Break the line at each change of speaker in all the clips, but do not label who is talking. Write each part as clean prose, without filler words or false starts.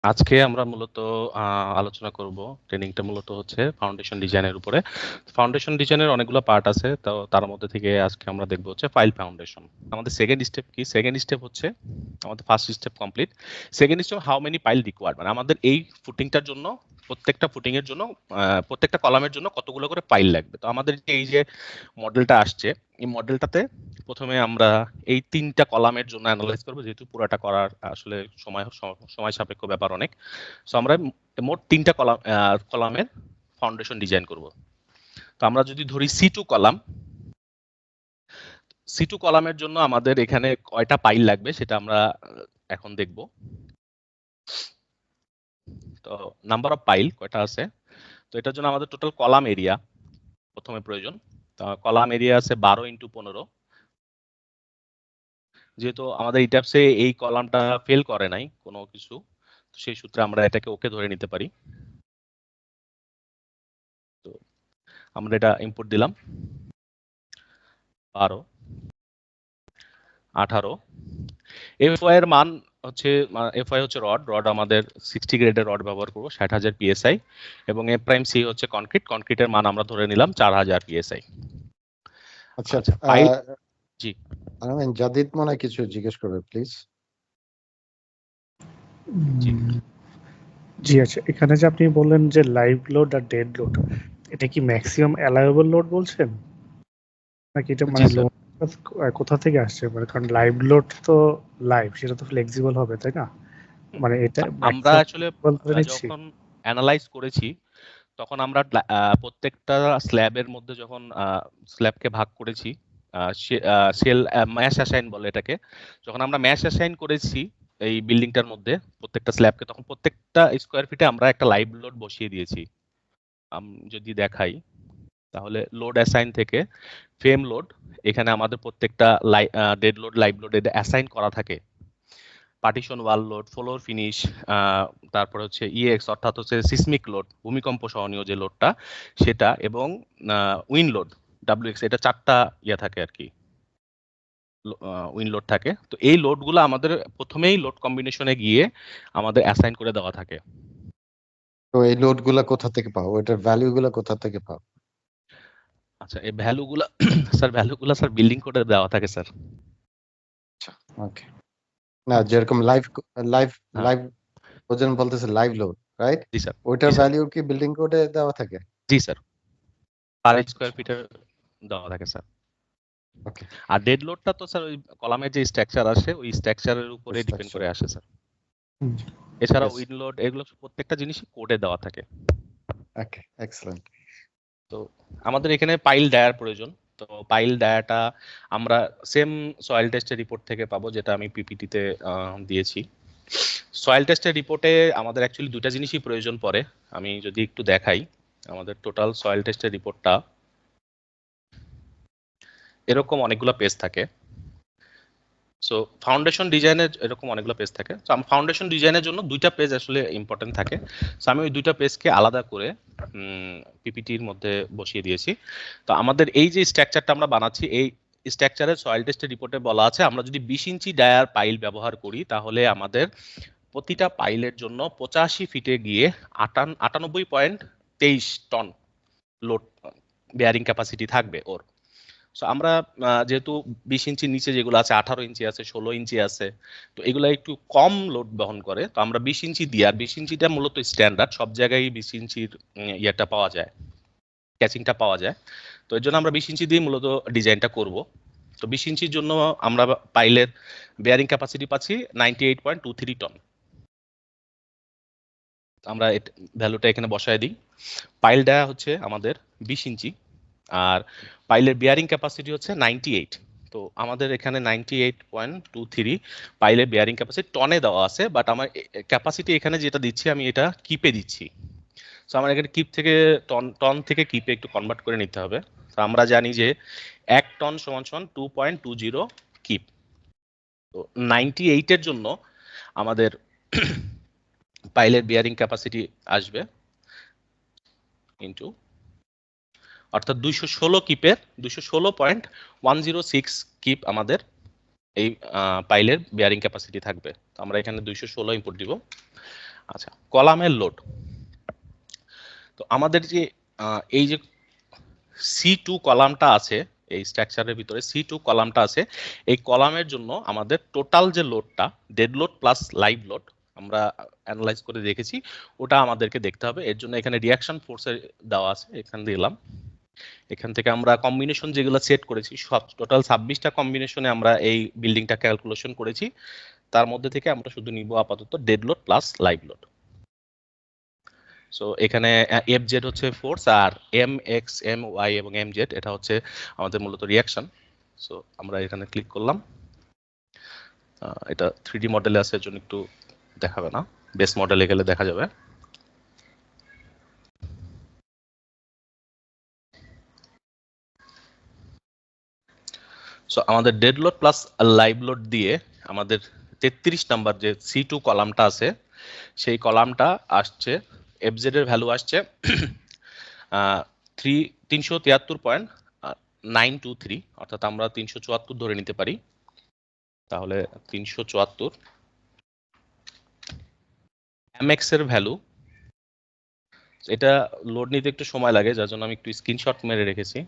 আজকে আমরা মূলত আলোচনা করব, ট্রেনিংটা মূলত হচ্ছে ফাউন্ডেশন ডিজাইনের উপরে। ফাউন্ডেশন ডিজাইনের অনেকগুলো পার্ট আছে, তো তার মধ্যে থেকে আজকে আমরা দেখব হচ্ছে ফাইল ফাউন্ডেশন। আমাদের সেকেন্ড স্টেপ কি? সেকেন্ড স্টেপ হচ্ছে আমাদের first step complete. Second step how many pile required, মানে আমাদের এই ফুটিংটার জন্য প্রত্যেকটা ফুটিং এর জন্য প্রত্যেকটা কলামের জন্য কতগুলো করে পাইল লাগবে। তো আমাদের এই যে মডেলটা আসছে, এই মডেলটাতে প্রথমে আমরা এই 3টা কলামের জন্য অ্যানালাইজ করব, যেহেতু পুরাটা করার আসলে সময় সাপেক্ষ ব্যাপার অনেক। সো আমরা মোট 3টা কলামের ফাউন্ডেশন ডিজাইন করব। তো আমরা যদি ধরি সি টু কলামের জন্য আমাদের এখানে কয়টা পাইল লাগবে সেটা আমরা এখন দেখব। তো নাম্বার অফ পাইল কয়টা আছে, তো এটার জন্য আমাদের টোটাল কলাম এরিয়া প্রথমে প্রয়োজন। তো কলাম এরিয়া আছে 12x15। যেহেতু আমাদের ইটাপসে এই কলামটা ফেল করে নাই কোনো কিছু, তো সেই সূত্রে আমরা এটাকে ওকে ধরে নিতে পারি। তো আমরা এটা ইনপুট দিলাম 12, 18। এফওয়াই এর মান হচ্ছে, এফওয়াই হচ্ছে রড আমাদের 60 গ্রেডের রড ব্যবহার করবো, 60,000 পিএসআই। এবং এ প্রাইম সি হচ্ছে কনক্রিটের মান আমরা ধরে নিলাম 4000 পিএসআই।
আচ্ছা,
জি
জাদিদ মনে হয় কিছু জিজ্ঞেস করবে, প্লিজ।
জি আচ্ছা, এখানে যে আপনি বললেন যে লাইভ লোড আর ডেড লোড, এটা কি ম্যাক্সিমাম অ্যালাউয়েবল লোড বলছেন নাকি এটা মানে লোড কোথা থেকে আসছে? মানে কারণ লাইভ লোড তো লাইভ, সেটা তো ফ্লেক্সিবল হবে, তাই না? মানে এটা
আমরা আসলে যখন অ্যানালাইজ করেছি তখন আমরা প্রত্যেকটা স্ল্যাবের মধ্যে যখন স্ল্যাবকে ভাগ করেছি, সেল ম্যাশ অ্যাসাইন বলে এটাকে, যখন আমরা ম্যাশ অ্যাসাইন করেছি এই বিল্ডিংটার মধ্যে প্রত্যেকটা স্ল্যাবকে, তখন প্রত্যেকটা স্কোয়ার ফিটে আমরা একটা লাইভ লোড বসিয়ে দিয়েছি। যদি দেখাই তাহলে লোড অ্যাসাইন থেকে ফ্রেম লোড, এখানে আমাদের প্রত্যেকটা ডেড লোড লাইভ লোড এটা অ্যাসাইন করা থাকে। পার্টিশন ওয়াল লোড, ফ্লোর ফিনিশ, তারপরে হচ্ছে ইএক্স অর্থাৎ হচ্ছে সিসমিক লোড, ভূমিকম্প সহনীয় যে লোডটা সেটা, এবং উইন লোড ডাব্লিউএক্স, এটা 4টা থাকে আর কি, উইন লোড থাকে। তো এই লোডগুলো আমাদের প্রথমেই লোড কম্বিনেশনে গিয়ে আমাদের অ্যাসাইন করে দেওয়া থাকে।
তো এই লোডগুলো কোথা থেকে পাও, এটার ভ্যালুগুলো কোথা থেকে পাও?
আচ্ছা, এই ভ্যালুগুলো স্যার বিল্ডিং কোডে দেওয়া থাকে স্যার।
আচ্ছা, ওকে। না, যেরকম লাইভ ওজন বলতেছে লাইভ লোড, রাইট?
জি স্যার।
ওইটার ভ্যালু কি বিল্ডিং কোডে দেওয়া থাকে?
জি স্যার, পার স্কয়ার ফিটে দেওয়া থাকে স্যার।
ওকে।
আর ডেড লোডটা তো স্যার ওই কলামের যে স্ট্রাকচার আসে ওই স্ট্রাকচারের উপরে ডিপেন্ড করে আসে স্যার। এছাড়া উইন লোড এগুলো প্রত্যেকটা জিনিসই কোডে দেওয়া থাকে।
ওকে, এক্সেলেন্ট।
তো আমাদের এখানে পাইল ডায়ার প্রয়োজন। তো পাইল ডায়াটা আমরা সেম সয়েল টেস্টের রিপোর্ট থেকে পাবো, যেটা আমি পিপিটিতে দিয়েছি। সয়েল টেস্টের রিপোর্টে আমাদের অ্যাকচুয়ালি দুটা জিনিসই প্রয়োজন পড়ে। আমি যদি একটু দেখাই, আমাদের টোটাল সয়েল টেস্টের রিপোর্টটা এরকম অনেকগুলো পেজ থাকে। সো ফাউন্ডেশন ডিজাইনের এরকম অনেকগুলো পেজ থাকে। সো আমার ফাউন্ডেশন ডিজাইনের জন্য দুইটা পেজ আসলে ইম্পর্টেন্ট থাকে। সো আমি ওই দুইটা পেজকে আলাদা করে পিপিটির মধ্যে বসিয়ে দিয়েছি। তো আমাদের এই যে স্ট্রাকচারটা আমরা বানাচ্ছি, এই স্ট্রাকচারের সয়েল টেস্টের রিপোর্টে বলা আছে আমরা যদি 20 ইঞ্চি ডায়ার পাইল ব্যবহার করি তাহলে আমাদের প্রতিটা পাইলের জন্য 85 ফিটে গিয়ে 98.23 টন লোড বেয়ারিং ক্যাপাসিটি থাকবে ওর। সো আমরা যেহেতু 20 ইঞ্চির নিচে যেগুলো আছে, 18 ইঞ্চি আছে, 16 ইঞ্চি আছে, তো এগুলো একটু কম লোড বহন করে। তো আমরা 20 ইঞ্চি দিই, আর 20 ইঞ্চিটা মূলত স্ট্যান্ডার্ড, সব জায়গায় 20 ইঞ্চির ইয়েটা পাওয়া যায়, ক্যাচিংটা পাওয়া যায়। তো এর জন্য আমরা 20 ইঞ্চি দিয়ে মূলত ডিজাইনটা করব। তো 20 ইঞ্চির জন্য আমরা পাইলের বেয়ারিং ক্যাপাসিটি পাচ্ছি 98.23 টন। আমরা ভ্যালুটা এখানে বসায় দিই। পাইল দেয়া হচ্ছে আমাদের 20 ইঞ্চি, আর পাইলের বিয়ারিং ক্যাপাসিটি হচ্ছে 98। তো আমাদের এখানে 98.23 পাইলের বিয়ারিং ক্যাপাসিটি টনে দেওয়া আছে, বাট আমার ক্যাপাসিটি এখানে যেটা দিচ্ছি আমি এটা কিপে দিচ্ছি। সো আমার এখানে কিপ থেকে টন থেকে কিপে একটু কনভার্ট করে নিতে হবে। তো আমরা জানি যে 1 টন সমান 2.20 কিপ। তো 98 এর জন্য আমাদের পাইলের বিয়ারিং ক্যাপাসিটি আসবে ইনটু, অর্থাৎ 216 কিপের 216.106 কিপ আমাদের এই পাইলের বিয়ারিং ক্যাপাসিটি থাকবে। তো আমরা এখানে 216 ইনপুট দিব। আচ্ছা, কলামের লোড। তো আমাদের যে এই যে C2 কলামটা আছে, এই স্ট্রাকচারের ভিতরে C2 কলামটা আছে, এই কলামের জন্য আমাদের টোটাল যে লোডটা, dead load plus live load আমরা অ্যানালাইজ করে দেখেছি, ওটা আমাদেরকে দেখতে হবে। এর জন্য এখানে রিয়াকশন ফোর্সের দেওয়া আছে, এখান দিলাম। এখান থেকে আমরা কম্বিনেশন যেগুলো সেট করেছি, সব টোটাল 26টা কম্বিনেশনে আমরা এই বিল্ডিংটা ক্যালকুলেশন করেছি। তার মধ্যে থেকে আমরা শুধু নিব আপাতত dead load plus live load. So এখানে এফজেড হচ্ছে ফোর্স, আর এম এক্স এম ওয়াই এবং এম জেড এটা হচ্ছে আমাদের মূলত রিয়াকশন। সো আমরা এখানে ক্লিক করলাম। এটা 3D মডেলে আছে, এর জন্য একটু দেখাবে না, বেস মডেলে গেলে দেখা যাবে। সো আমাদের dead load plus live load দিয়ে আমাদের 33 নাম্বার যে C2 কলামটা আছে, সেই কলামটা আসছে, এফজেড এর ভ্যালু আসছে 373.923, অর্থাৎ আমরা 374 ধরে নিতে পারি। তাহলে 374 mx এর ভ্যালু, এটা লোড নিতে একটু সময় লাগে, যার জন্য আমি একটু স্ক্রিনশট মেরে রেখেছি।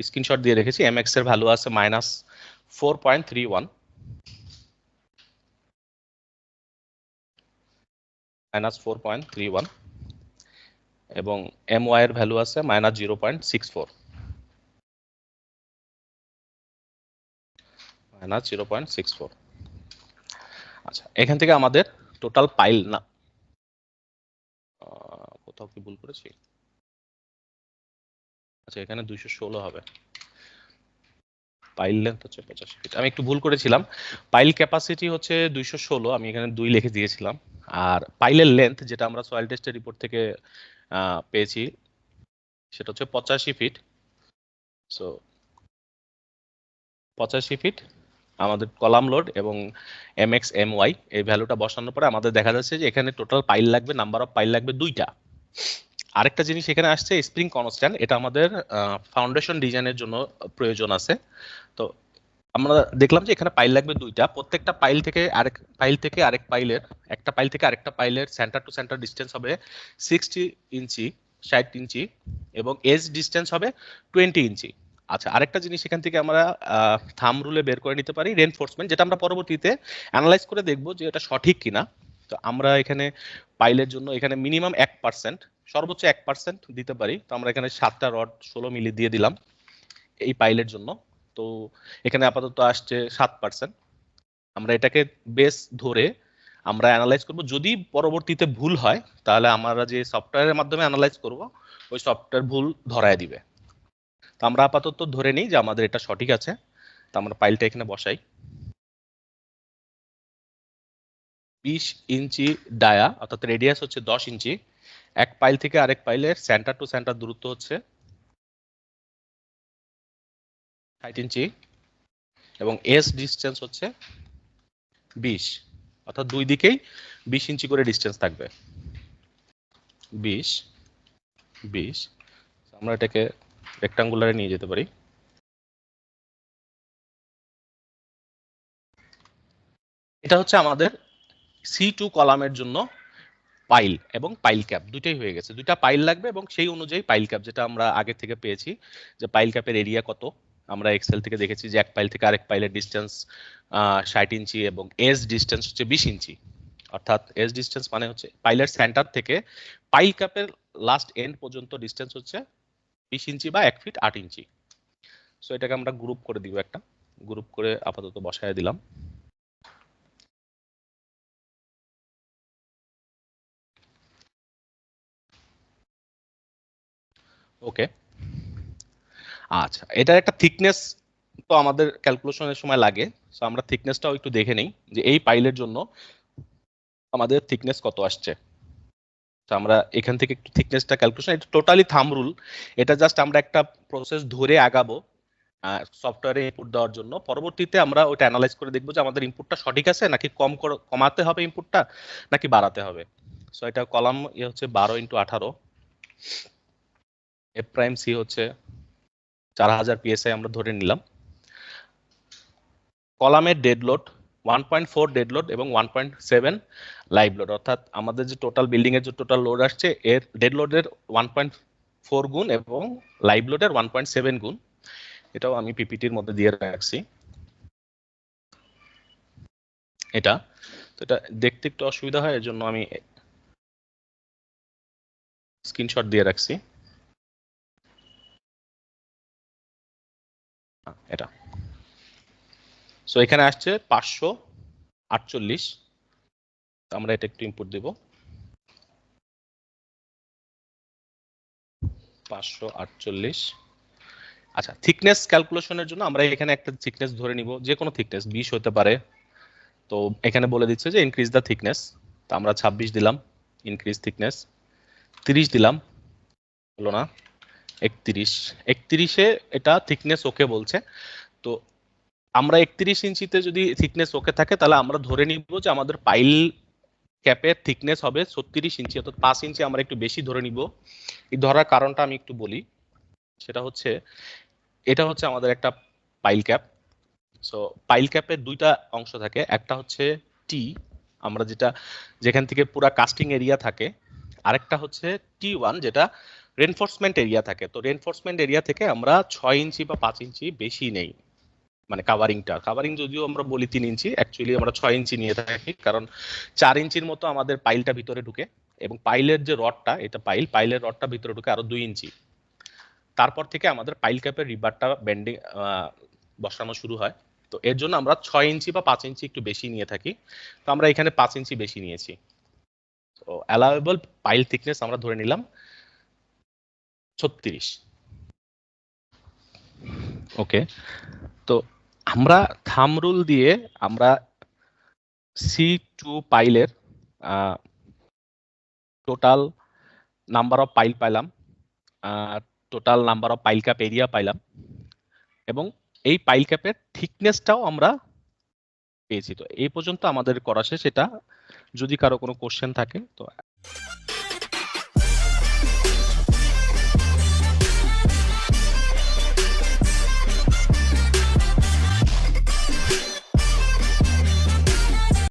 স্ক্রিনশট দিয়ে রেখেছি। mx এর ভ্যালু আছে -4.31, -4.31, এবং my এর ভ্যালু আছে -0.64, -0.64। আচ্ছা, এখান থেকে আমাদের টোটাল পাইল না, কোথাও কি ভুল করেছি? আচ্ছা, এখানে 216 হবে, পাইল লেন্থ হচ্ছে 85 ফিট, আমি একটু ভুল করেছিলাম। পাইল ক্যাপাসিটি হচ্ছে 216, আমি এখানে 2 লিখে দিয়েছিলাম। আর পাইলের লেন্থ যেটা আমরা সয়েল টেস্টের রিপোর্ট থেকে পেয়েছি, সেটা হচ্ছে 85 ফিট। সো 85 ফিট আমাদের কলাম লোড এবং mx my এই ভ্যালুটা বসানোর পরে আমাদের দেখা যাচ্ছে যে এখানে টোটাল পাইল লাগবে, নাম্বার অফ পাইল লাগবে 2টা। আরেকটা জিনিস এখানে আসছে, স্প্রিং কনস্ট্যান্ট, এটা আমাদের ফাউন্ডেশন ডিজাইনের জন্য প্রয়োজন আছে। তো আমরা দেখলাম যে এখানে পাইল লাগবে 2টা, প্রত্যেকটা পাইল থেকে আরেক পাইলের, একটা পাইল থেকে আরেকটা পাইলের সেন্টার টু সেন্টার ডিসটেন্স হবে 60 ইঞ্চি, 60 ইঞ্চি, এবং এজ ডিসটেন্স হবে 20 ইঞ্চি। আচ্ছা, আরেকটা জিনিস এখান থেকে আমরা থাম রুলে বের করে নিতে পারি রেনফোর্সমেন্ট, যেটা আমরা পরবর্তীতে অ্যানালাইজ করে দেখব যে এটা সঠিক কিনা। তো আমরা এখানে পাইলের জন্য এখানে মিনিমাম 1%, সর্বোচ্চ 1% দিতে পারি। তো আমরা এখানে 7টা রড 16 মিলি দিয়ে দিলাম এই পাইলের জন্য। তো এখানে আপাতত আসছে 7%। আমরা এটাকে বেস ধরে আমরা অ্যানালাইজ করব, যদি পরবর্তীতে ভুল হয় তাহলে আমরা যে সফটওয়্যারের মাধ্যমে অ্যানালাইজ করব ওই সফটওয়্যার ভুল ধরায় দিবে। তো আমরা আপাতত ধরে নিই যে আমাদের এটা সঠিক আছে। তো আমরা পাইলটা এখানে বসাই। 20 ইঞ্চি ডায়া, অর্থাৎ রেডিয়াস হচ্ছে 10 ইঞ্চি। এক পাইল থেকে আরেক পাইলের সেন্টার টু সেন্টার দূরত্ব হচ্ছে 60 ইঞ্চি, এবং এস ডিসটেন্স হচ্ছে 20, অর্থাৎ দুই দিকেই 20 ইঞ্চি করে ডিসটেন্স থাকবে। 20 আমরা এটাকে রেক্টাঙ্গুলারে নিয়ে যেতে পারি। এটা হচ্ছে আমাদের C2 কলামের জন্য পাইল এবং পাইল ক্যাপ দুইটাই হয়ে গেছে। দুইটা পাইল লাগবে এবং সেই অনুযায়ী পাইল ক্যাপ, যেটা আমরা আগে থেকে পেয়েছি যে পাইল ক্যাপের এরিয়া কত, আমরা এক্সেল থেকে দেখেছি যে এক পাইল থেকে আরেক পাইলের ডিসটেন্স 60 ইঞ্চি এবং এজ ডিসটেন্স হচ্ছে 20 ইঞ্চি। অর্থাৎ এজ ডিসটেন্স মানে হচ্ছে পাইলের সেন্টার থেকে পাইল ক্যাপের লাস্ট এন্ড পর্যন্ত ডিসটেন্স হচ্ছে 20 ইঞ্চি বা 1 ফিট 8 ইঞ্চি। সো এটাকে আমরা গ্রুপ করে দিব, একটা গ্রুপ করে আপাতত বসায় দিলাম। ওকে, আচ্ছা, এটার একটা থিকনেস তো আমাদের ক্যালকুলেশনের সময় লাগে। সো আমরা থিকনেসটাও একটু দেখে নেই যে এই পাইলের জন্য আমাদের থিকনেস কত আসছে। তো আমরা এখান থেকে একটু থিকনেসটা ক্যালকুলেশন, এটা টোটালি থাম রুল, এটা জাস্ট আমরা একটা প্রসেস ধরে আগাবো সফটওয়্যারে ইনপুট দেওয়ার জন্য। পরবর্তীতে আমরা ওটা অ্যানালাইজ করে দেখবো যে আমাদের ইনপুটটা সঠিক আছে নাকি কমাতে হবে ইনপুটটা নাকি বাড়াতে হবে। সো এটা কলাম হচ্ছে 12x18, এফ প্রাইম সি হচ্ছে 4000 PSI আমরা ধরে নিলাম। কলামের ডেড লোড 1.4 ডেড লোড এবং 1.7 লাইভ লোড, অর্থাৎ আমাদের যে টোটাল বিল্ডিং এর যে টোটাল লোড আসছে এর ডেড লোডের 1.4 গুণ এবং লাইভ লোডের 1.7 গুণ। এটাও আমি পিপিটির মধ্যে দিয়ে রাখছি। এটা তো এটা দেখতে একটু অসুবিধা হয়, এর জন্য আমি স্ক্রিনশট দিয়ে রাখছি। এটা সো এখানে আসছে 548। আমরা এটা একটু ইনপুট দেব, 548। আচ্ছা, থিকনেস ক্যালকুলেশনের জন্য আমরা এখানে একটা থিকনেস ধরে নিব, যে কোনো থিকনেস 20 হতে পারে। তো এখানে বলে দিচ্ছে যে ইনক্রিজ দ্য থিকনেস, তো আমরা 26 দিলাম। ইনক্রিজ থিকনেস 30 দিলাম, হলো না। 31এ এটা থিকনেস ওকে বলছে। তো আমরা 31 ইঞ্চিতে যদি থিকনেস ওকে থাকে তাহলে আমরা ধরে নিব যে আমাদের পাইল ক্যাপের থিকনেস হবে 36 ইঞ্চি, অর্থাৎ 5 ইঞ্চি আমরা একটু বেশি ধরে নিব। এই ধরার কারণটা আমি একটু বলি, সেটা হচ্ছে এটা হচ্ছে আমাদের একটা পাইল ক্যাপ। সো পাইল ক্যাপের দুইটা অংশ থাকে, একটা হচ্ছে টি, আমরা যেখান থেকে পুরা কাস্টিং এরিয়া থাকে, আরেকটা হচ্ছে T1 যেটা রেনফোর্সমেন্ট এরিয়া থাকে। তো রেনফোর্সমেন্ট এরিয়া থেকে আমরা 6 ইঞ্চি বা 5 ইঞ্চি বেশি নেই, মানে কাভারিং যদিও আমরা বলি 3 ইঞ্চি, অ্যাকচুয়ালি আমরা 6 ইঞ্চি নিয়ে থাকি, কারণ 4 ইঞ্চির মতো আমাদের পাইলটা ভিতরে ঢুকে এবং পাইলের যে রডটা, এটা পাইলের রডটা ভিতরে ঢুকে আরো 2 ইঞ্চি। তারপর থেকে আমাদের পাইল ক্যাপের রিবারটা বেন্ডিং বসানো শুরু হয়। তো এর জন্য আমরা 6 ইঞ্চি বা 5 ইঞ্চি একটু বেশি নিয়ে থাকি, তো আমরা এখানে 5 ইঞ্চি বেশি নিয়েছি। তো অ্যালাউয়েবল পাইল থিকনেস আমরা ধরে নিলাম 36। ওকে, তো আমরা থাম্ব রুল দিয়ে আমরা C2 পাইলের টোটাল নাম্বার অফ পাইল পাইলাম, total number of pile cap area পাইলাম, এবং এই পাইল ক্যাপের থিকনেসটাও আমরা পেয়েছি। তো এই পর্যন্ত আমাদের করা শেষ। এটা যদি কারো কোনো কোশ্চেন থাকে তো